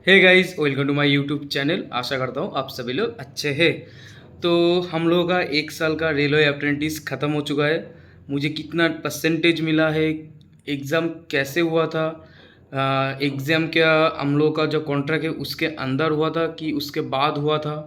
Hey guys, welcome to my YouTube channel. आशा करता हूँ आप सभी लोग अच्छे हैं। तो हम लोगों का 1 साल का रेलवे अप्रेंटिस ख़त्म हो चुका है। मुझे कितना परसेंटेज मिला है, एग्ज़ाम कैसे हुआ था, एग्ज़ाम क्या हम लोगों का जो कॉन्ट्रैक्ट है उसके अंदर हुआ था कि उसके बाद हुआ था,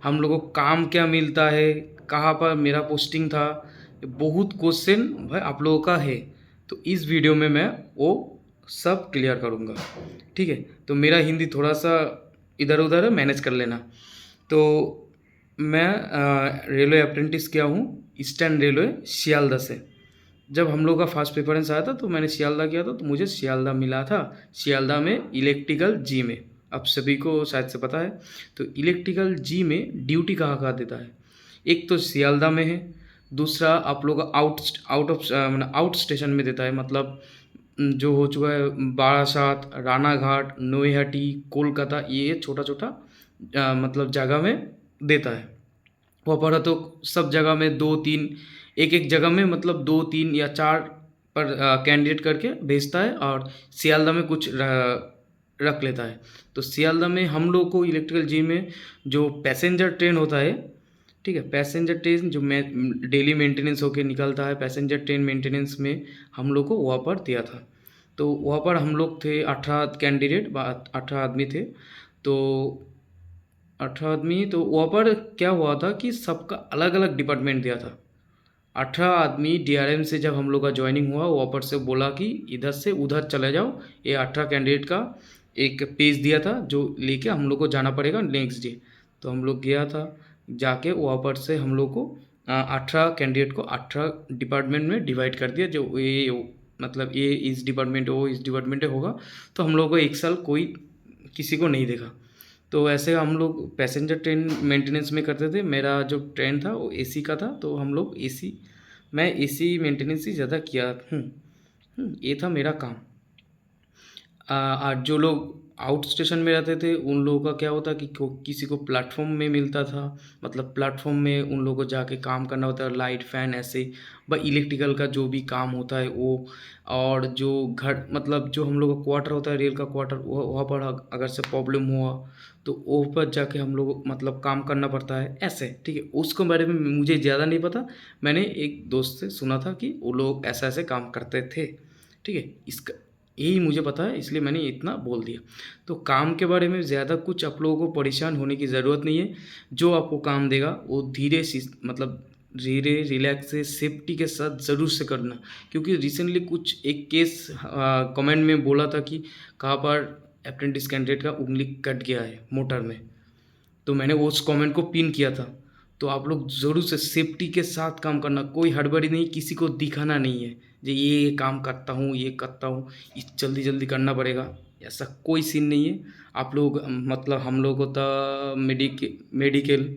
हम लोगों को काम क्या मिलता है, कहाँ पर मेरा पोस्टिंग था, बहुत क्वेश्चन भाई आप लोगों का है। तो इस वीडियो में मैं वो सब क्लियर करूँगा। ठीक है, तो मेरा हिंदी थोड़ा सा इधर उधर है, मैनेज कर लेना। तो मैं रेलवे अप्रेंटिस किया हूँ ईस्टर्न रेलवे सियालदह से। जब हम लोग का फर्स्ट प्रेफरेंस आया था तो मैंने सियालदह किया था, तो मुझे सियालदह मिला था। सियालदह में इलेक्ट्रिकल जी में, अब सभी को शायद से पता है। तो इलेक्ट्रिकल जी में ड्यूटी कहाँ कहाँ देता है, एक तो सियालदह में है, दूसरा आप लोग आउट आउट ऑफ मतलब आउट स्टेशन में देता है। मतलब जो हो चुका है बारासात, रानाघाट, नोएहाटी, कोलकाता, ये छोटा छोटा मतलब जगह में देता है। वहाँ पर तो सब जगह में दो तीन, एक एक जगह में मतलब दो तीन या चार पर कैंडिडेट करके भेजता है, और सियालदह में कुछ रख लेता है। तो सियालदह में हम लोग को इलेक्ट्रिकल जी में जो पैसेंजर ट्रेन होता है, ठीक है, पैसेंजर ट्रेन जो मैं डेली मेंटेनेंस होके निकलता है, पैसेंजर ट्रेन मेंटेनेंस में हम लोग को वहाँ पर दिया था। तो वहाँ पर हम लोग थे 18 कैंडिडेट, 18 आदमी थे। तो 18 आदमी, तो वहाँ पर क्या हुआ था कि सबका अलग अलग डिपार्टमेंट दिया था। 18 आदमी डीआरएम से जब हम लोग का ज्वाइनिंग हुआ, वहाँ पर से बोला कि इधर से उधर चले जाओ। ये 18 कैंडिडेट का एक पेज दिया था जो लेके हम लोग को जाना पड़ेगा नेक्स्ट डे। तो हम लोग गया था, जाके वहाँ पर से हम लोग को 18 कैंडिडेट को 18 डिपार्टमेंट में डिवाइड कर दिया। जो ये मतलब ये इस डिपार्टमेंट है, वो इस डिपार्टमेंट होगा। तो हम लोग को 1 साल कोई किसी को नहीं देखा। तो ऐसे हम लोग पैसेंजर ट्रेन मेंटेनेंस में करते थे। मेरा जो ट्रेन था वो एसी का था, तो हम लोग एसी, मैं एसी मेंटेनेंस ही ज़्यादा किया हूँ। ये था मेरा काम। जो लोग आउट स्टेशन में रहते थे उन लोगों का क्या होता कि किसी को प्लेटफॉर्म में मिलता था। मतलब प्लेटफॉर्म में उन लोगों को जाके काम करना होता है, लाइट फैन ऐसे, व इलेक्ट्रिकल का जो भी काम होता है वो। और जो घर मतलब जो हम लोग का क्वार्टर होता है, रेल का क्वार्टर, वहाँ पर अगर से प्रॉब्लम हुआ तो वो पर जाके हम लोग मतलब काम करना पड़ता है ऐसे। ठीक है, उसके बारे में मुझे ज़्यादा नहीं पता। मैंने एक दोस्त से सुना था कि वो लोग ऐसा ऐसे काम करते थे। ठीक है, इसका यही मुझे पता है, इसलिए मैंने इतना बोल दिया। तो काम के बारे में ज़्यादा कुछ आप लोगों को परेशान होने की ज़रूरत नहीं है। जो आपको काम देगा वो धीरे से मतलब धीरे रिलैक्स से सेफ्टी के साथ ज़रूर से करना। क्योंकि रिसेंटली कुछ एक केस कमेंट में बोला था कि कहाँ पर अप्रेंटिस कैंडिडेट का उंगली कट गया है मोटर में। तो मैंने उस कमेंट को पिन किया था। तो आप लोग ज़रूर से सेफ्टी के साथ काम करना, कोई हड़बड़ी नहीं, किसी को दिखाना नहीं है जो ये काम करता हूँ, ये करता हूँ, ये जल्दी जल्दी करना पड़ेगा, ऐसा कोई सीन नहीं है। आप लोग मतलब हम लोग को तो मेडिकल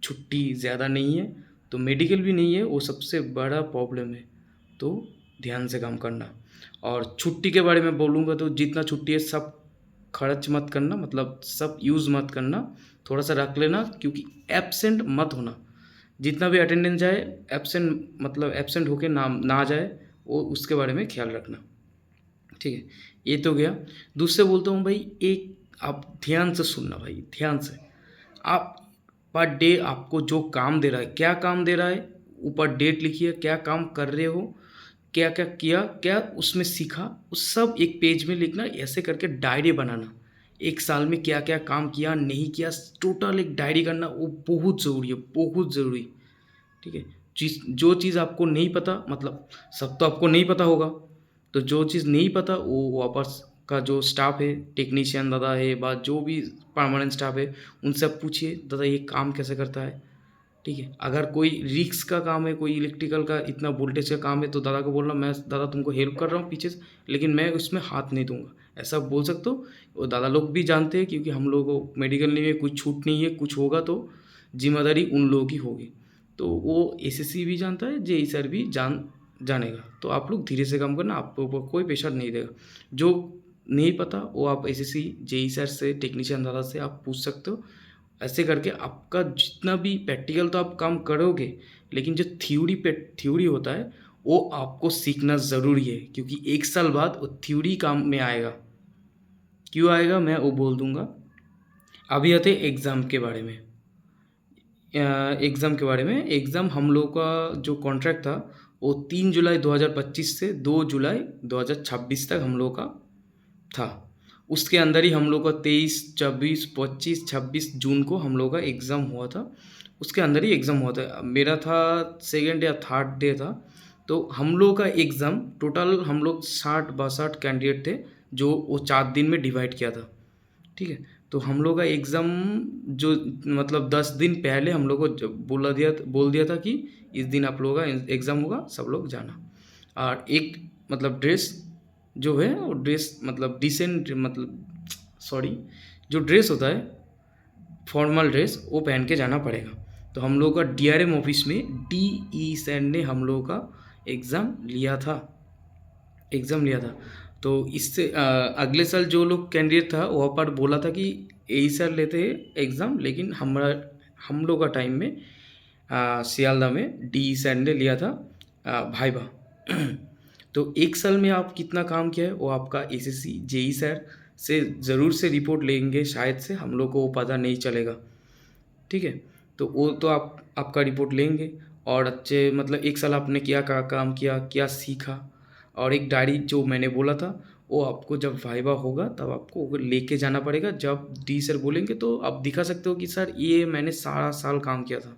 छुट्टी ज़्यादा नहीं है, तो मेडिकल भी नहीं है, वो सबसे बड़ा प्रॉब्लम है। तो ध्यान से काम करना। और छुट्टी के बारे में बोलूँगा तो जितना छुट्टी है सब खर्च मत करना, मतलब सब यूज़ मत करना, थोड़ा सा रख लेना। क्योंकि एब्सेंट मत होना, जितना भी अटेंडेंस जाए एब्सेंट मतलब एब्सेंट होके ना जाए, वो उसके बारे में ख्याल रखना। ठीक है, ये तो गया। दूसरे बोलता हूँ भाई, एक आप ध्यान से सुनना भाई, ध्यान से। आप पर डे आपको जो काम दे रहा है, क्या काम दे रहा है, ऊपर डेट लिखिए, क्या काम कर रहे हो, क्या क्या किया, क्या उसमें सीखा, उस सब एक पेज में लिखना। ऐसे करके डायरी बनाना, 1 साल में क्या क्या काम किया नहीं किया, टोटल एक डायरी करना, वो बहुत ज़रूरी है, बहुत ज़रूरी। ठीक है, जो चीज़ आपको नहीं पता, मतलब सब तो आपको नहीं पता होगा, तो जो चीज़ नहीं पता वो वापस का जो स्टाफ है, टेक्नीशियन दादा है, बा जो भी परमानेंट स्टाफ है, उनसे आप पूछिए दादा ये काम कैसे करता है। ठीक है, अगर कोई रिक्स का काम है, कोई इलेक्ट्रिकल का इतना वोल्टेज का काम है, तो दादा को बोलना मैं दादा तुमको हेल्प कर रहा हूँ पीछे से, लेकिन मैं उसमें हाथ नहीं दूंगा, ऐसा बोल सकते हो। वो दादा लोग भी जानते हैं, क्योंकि हम लोगों को मेडिकल में कोई छूट नहीं है, कुछ होगा तो जिम्मेदारी उन लोगों की होगी। तो वो एसएससी भी जानता है, जेई सर भी जानेगा। तो आप लोग धीरे से काम करना, आपको ऊपर कोई प्रेशर नहीं देगा। जो नहीं पता वो आप एसएससी जेई सर से, टेक्नीशियन दादा से आप पूछ सकते हो। ऐसे करके आपका जितना भी प्रैक्टिकल तो आप काम करोगे, लेकिन जो थ्योरी होता है वो आपको सीखना ज़रूरी है, क्योंकि 1 साल बाद वो थ्योरी काम में आएगा। क्यों आएगा मैं वो बोल दूंगा। अभी आते एग्ज़ाम के बारे में। एग्ज़ाम के बारे में, एग्ज़ाम हम लोग का जो कॉन्ट्रैक्ट था वो 3 जुलाई 2025 से 2 जुलाई 2026 तक हम लोग का था। उसके अंदर ही हम लोग का 23, 24, 25, 26 जून को हम लोग का एग्ज़ाम हुआ था। उसके अंदर ही एग्ज़ाम हुआ था। मेरा था सेकंड या थर्ड डे था। तो हम लोग का एग्ज़ाम टोटल हम लोग 60-62 कैंडिडेट थे, जो वो 4 दिन में डिवाइड किया था। ठीक है। तो हम लोग का एग्ज़ाम जो मतलब 10 दिन पहले हम लोग को बोल दिया था कि इस दिन आप लोगों का एग्ज़ाम होगा, सब लोग जाना। और एक मतलब ड्रेस जो है वो ड्रेस मतलब डिसेंट मतलब सॉरी, जो ड्रेस होता है फॉर्मल ड्रेस वो पहन के जाना पड़ेगा। तो हम लोग का डीआरएम ऑफिस में डीई सैन ने हम लोगों का एग्ज़ाम लिया था। तो इससे अगले साल जो लोग कैंडिडेट था वहाँ पर बोला था कि यही सर लेते हैं एग्ज़ाम, लेकिन हम लोग का टाइम में सियालदह में डी सर ने लिया था भाईबा। तो एक साल में आप कितना काम किया है वो आपका एसएससी जेई सर से ज़रूर से रिपोर्ट लेंगे, शायद से हम लोग को वो पता नहीं चलेगा। ठीक है। तो वो तो आपका रिपोर्ट लेंगे। और अच्छे मतलब एक साल आपने क्या काम किया, क्या सीखा, और एक डायरी जो मैंने बोला था वो आपको जब वाइवा होगा तब आपको वो लेके जाना पड़ेगा। जब डी सर बोलेंगे तो आप दिखा सकते हो कि सर ये मैंने सारा साल काम किया था,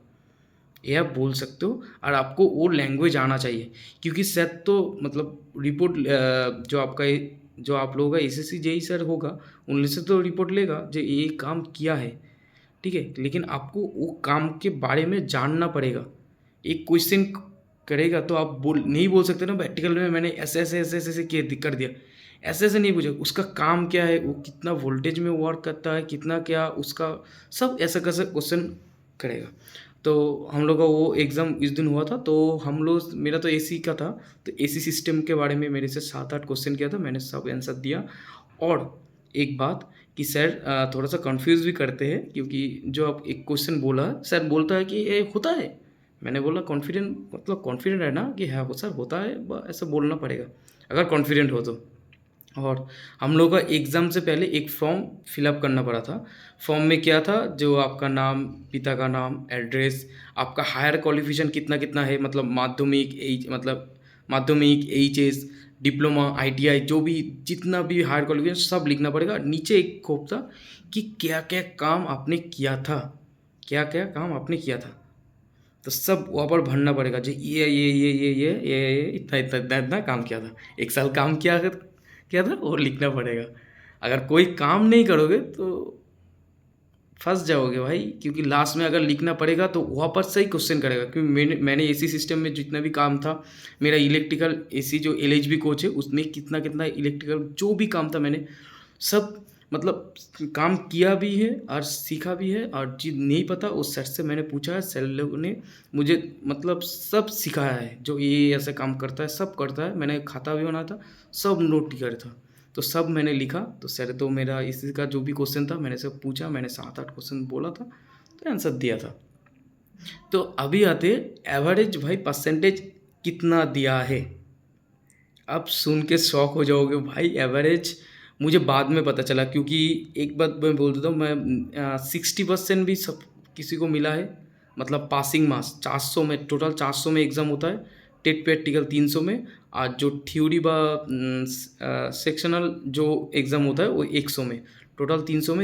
ये आप बोल सकते हो। और आपको वो लैंग्वेज आना चाहिए, क्योंकि शायद तो मतलब रिपोर्ट जो आप लोगों का एसएससी जेई सर होगा उनसे से तो रिपोर्ट लेगा जो ये काम किया है। ठीक है। लेकिन आपको वो काम के बारे में जानना पड़ेगा। एक क्वेश्चन करेगा तो आप नहीं बोल सकते ना प्रैक्टिकल में मैंने ऐसे कर दिया। ऐसे नहीं पूछा उसका काम क्या है, वो कितना वोल्टेज में वर्क करता है, कितना क्या उसका सब ऐसा कैसे क्वेश्चन करेगा। तो हम लोग का वो एग्ज़ाम इस दिन हुआ था। तो हम लोग मेरा तो एसी का था, तो एसी सिस्टम के बारे में मेरे से 7-8 क्वेश्चन किया था, मैंने सब आंसर दिया। और एक बात कि सर थोड़ा सा कंफ्यूज भी करते हैं, क्योंकि जो आप एक क्वेश्चन बोला सर बोलता है कि ये होता है। मैंने बोला कॉन्फिडेंट मतलब कॉन्फिडेंट है ना कि हाँ सर होता है, ऐसा बोलना पड़ेगा अगर कॉन्फिडेंट हो तो। और हम लोग का एग्ज़ाम से पहले एक फॉर्म फिलअप करना पड़ा था। फॉर्म में क्या था, जो आपका नाम, पिता का नाम, एड्रेस, आपका हायर क्वालिफिकेशन कितना कितना है, मतलब माध्यमिक एचएस डिप्लोमा आईटीआई जो भी जितना भी हायर क्वालिफिकेशन सब लिखना पड़ेगा। नीचे एक खोप था कि क्या क्या काम आपने किया था, क्या क्या काम आपने किया था। तो सब वहाँ पर भरना पड़ेगा जी, ये इतना इतना इतना इतना काम किया था, एक साल काम किया था और लिखना पड़ेगा। अगर कोई काम नहीं करोगे तो फंस जाओगे भाई, क्योंकि लास्ट में अगर लिखना पड़ेगा तो वहाँ पर सही क्वेश्चन करेगा। क्योंकि मैंने एसी सिस्टम में जितना भी काम था, मेरा इलेक्ट्रिकल एसी जो एलएचबी कोच है उसमें कितना कितना इलेक्ट्रिकल जो भी काम था मैंने सब मतलब काम किया भी है और सीखा भी है। और चीज़ नहीं पता उस सर से मैंने पूछा है, सर लोगों ने मुझे मतलब सब सिखाया है, जो ये ऐसे काम करता है सब करता है। मैंने खाता भी बना था, सब नोट किया था, तो सब मैंने लिखा। तो सर तो मेरा इसी का जो भी क्वेश्चन था मैंने सब पूछा, मैंने 7-8 क्वेश्चन बोला था तो आंसर दिया था। तो अभी आते एवरेज भाई परसेंटेज कितना दिया है। आप सुन के शॉक हो जाओगे भाई। एवरेज मुझे बाद में पता चला, क्योंकि एक बात मैं बोल देता हूँ, मैं 60% भी सब किसी को मिला है। मतलब पासिंग मार्क्स 400 में, टोटल 400 में एग्ज़ाम होता है, टेट प्रैक्टिकल 300 में, और जो थ्योरी सेक्शनल जो एग्ज़ाम होता है वो 100 में। टोटल 300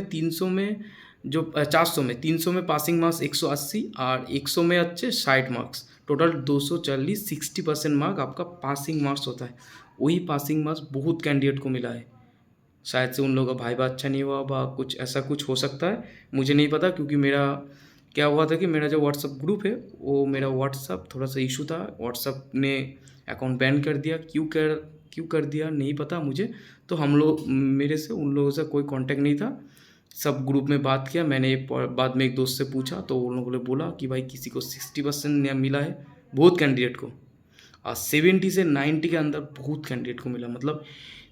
में जो 400 में 300 में पासिंग मार्क्स 180 और 100 में अच्छे 60 मार्क्स, टोटल 240, 60% मार्क आपका पासिंग मार्क्स होता है। वही पासिंग मार्क्स बहुत कैंडिडेट को मिला है। शायद से उन लोगों का भाईबा अच्छा नहीं हुआ बा, कुछ ऐसा कुछ हो सकता है, मुझे नहीं पता। क्योंकि मेरा क्या हुआ था कि मेरा जो व्हाट्सअप ग्रुप है वो मेरा व्हाट्सअप थोड़ा सा इशू था, व्हाट्सअप ने अकाउंट बैन कर दिया। क्यों कर दिया नहीं पता मुझे। तो हम लोग मेरे से उन लोगों से कोई कांटेक्ट नहीं था। सब ग्रुप में बात किया मैंने, बाद में एक दोस्त से पूछा तो उन लोगों ने बोला कि भाई किसी को 60% मिला है, बहुत कैंडिडेट को। और 70 से 90 के अंदर बहुत कैंडिडेट को मिला। मतलब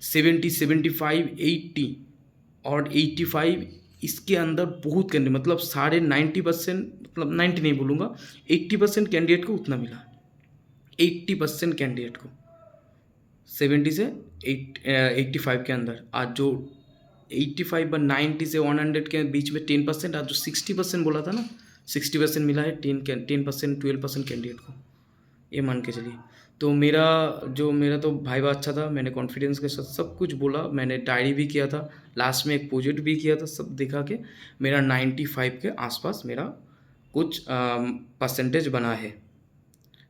70, 75, 80 और 85 इसके अंदर बहुत कैंडिडेट, मतलब 90%, मतलब 90 नहीं बोलूँगा, 80% कैंडिडेट को उतना मिला। 80% कैंडिडेट को 70 से 85 के अंदर। आज जो 85 से 100 के बीच में 10%, आज जो 60% बोला था ना, 60% मिला है 10%, 12% कैंडिडेट को, ये मान के चलिए। तो मेरा तो भाईवा अच्छा था, मैंने कॉन्फिडेंस के साथ सब कुछ बोला, मैंने डायरी भी किया था, लास्ट में एक प्रोजेक्ट भी किया था, सब दिखा के मेरा 95 के आसपास मेरा कुछ परसेंटेज बना है।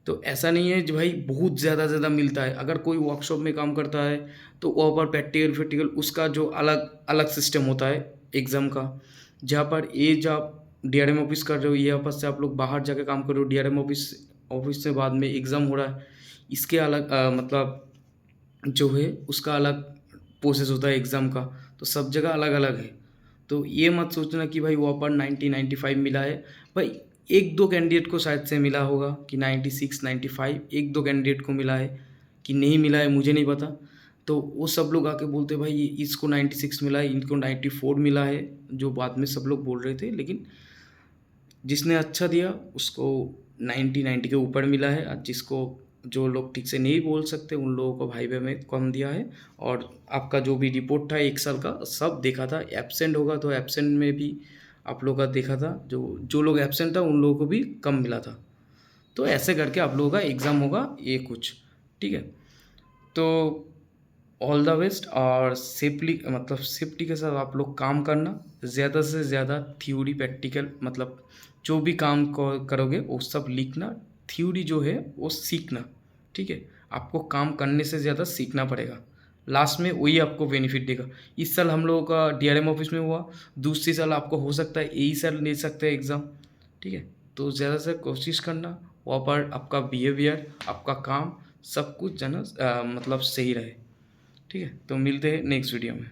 तो ऐसा नहीं है जो भाई बहुत ज़्यादा मिलता है। अगर कोई वर्कशॉप में काम करता है तो वहाँ पर प्रैक्टिकल उसका जो अलग अलग सिस्टम होता है एग्ज़ाम का। जहाँ पर ये जो आप डीआरएम ऑफिस कर रहे हो, यहाँ पर से आप लोग बाहर जाके काम कर रहे हो, डीआरएम ऑफिस से बाद में एग्ज़ाम हो रहा है, इसके अलग मतलब जो है उसका अलग प्रोसेस होता है एग्ज़ाम का। तो सब जगह अलग अलग है। तो ये मत सोचना कि भाई वहाँ पर 90-95 मिला है। भाई एक दो कैंडिडेट को शायद से मिला होगा कि 96-95, एक दो कैंडिडेट को मिला है कि नहीं मिला है, मुझे नहीं पता। तो वो सब लोग आके बोलते भाई इसको 96 मिला है, इनको 94 मिला है, जो बाद में सब लोग बोल रहे थे। लेकिन जिसने अच्छा दिया उसको 90 के ऊपर मिला है, और जिसको जो लोग ठीक से नहीं बोल सकते उन लोगों को भाई में कम दिया है। और आपका जो भी रिपोर्ट था 1 साल का सब देखा था। एब्सेंट होगा तो एब्सेंट में भी आप लोगों का देखा था, जो जो लोग एब्सेंट था उन लोगों को भी कम मिला था। तो ऐसे करके आप लोगों का एग्ज़ाम होगा ये कुछ, ठीक है। तो ऑल द बेस्ट, और सेफली मतलब सेफ्टी के साथ आप लोग काम करना, ज़्यादा से ज़्यादा थ्योरी प्रैक्टिकल मतलब जो भी काम करोगे वो सब लिखना, थ्योरी जो है वो सीखना, ठीक है। आपको काम करने से ज़्यादा सीखना पड़ेगा, लास्ट में वही आपको बेनिफिट देगा। इस साल हम लोगों का डीआरएम ऑफिस में हुआ, दूसरी साल आपको हो सकता है यही साल ले सकते हैं एग्ज़ाम, ठीक है। तो ज़्यादा से कोशिश करना वहाँ पर आपका बिहेवियर, आपका काम सब कुछ मतलब सही रहे, ठीक है। तो मिलते हैं नेक्स्ट वीडियो में।